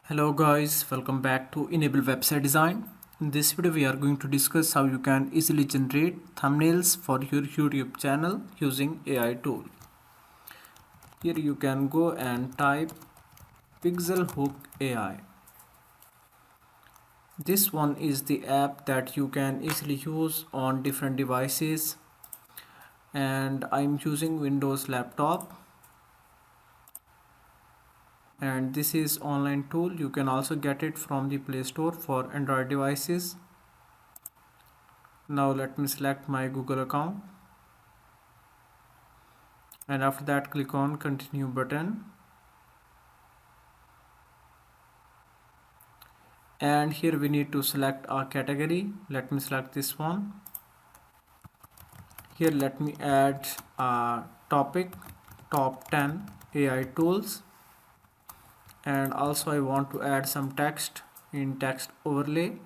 Hello guys, welcome back to Enable Website Design. In this video we are going to discuss how you can easily generate thumbnails for your YouTube channel using AI tool. Here you can go and type Pixel Hook AI. This one is the app that you can easily use on different devices, and I'm using Windows laptop. And this is online tool. You can also get it from the Play Store for Android devices. Now let me select my Google account, and after that click on continue button, and here we need to select our category. Let me select this one. Here let me add a topic, top 10 AI tools, and also I want to add some text in text overlay.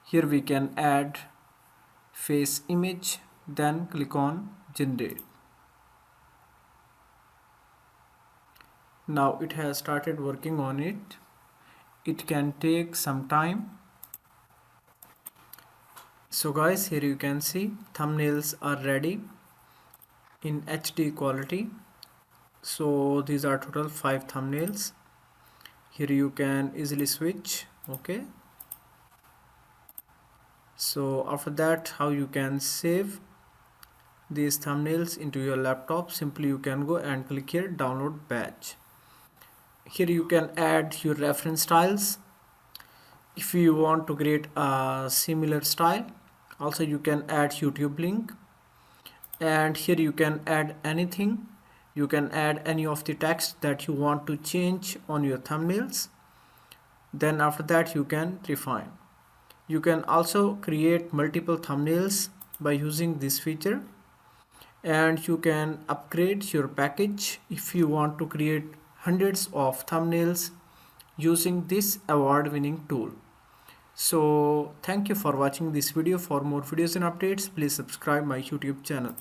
Here we can add face image, then click on generate. Now it has started working on it. It can take some time. So guys, here you can see thumbnails are ready in HD quality. So these are total 5 thumbnails. Here you can easily switch. Okay, so after that, how you can save these thumbnails into your laptop? Simply you can go and click here download batch. Here you can add your reference styles if you want to create a similar style. Also you can add YouTube link, and here you can add anything. You can add any of the text that you want to change on your thumbnails. Then after that you can refine. You can also create multiple thumbnails by using this feature, and you can upgrade your package if you want to create hundreds of thumbnails using this award-winning tool. So thank you for watching this video. For more videos and updates, please subscribe my YouTube channel.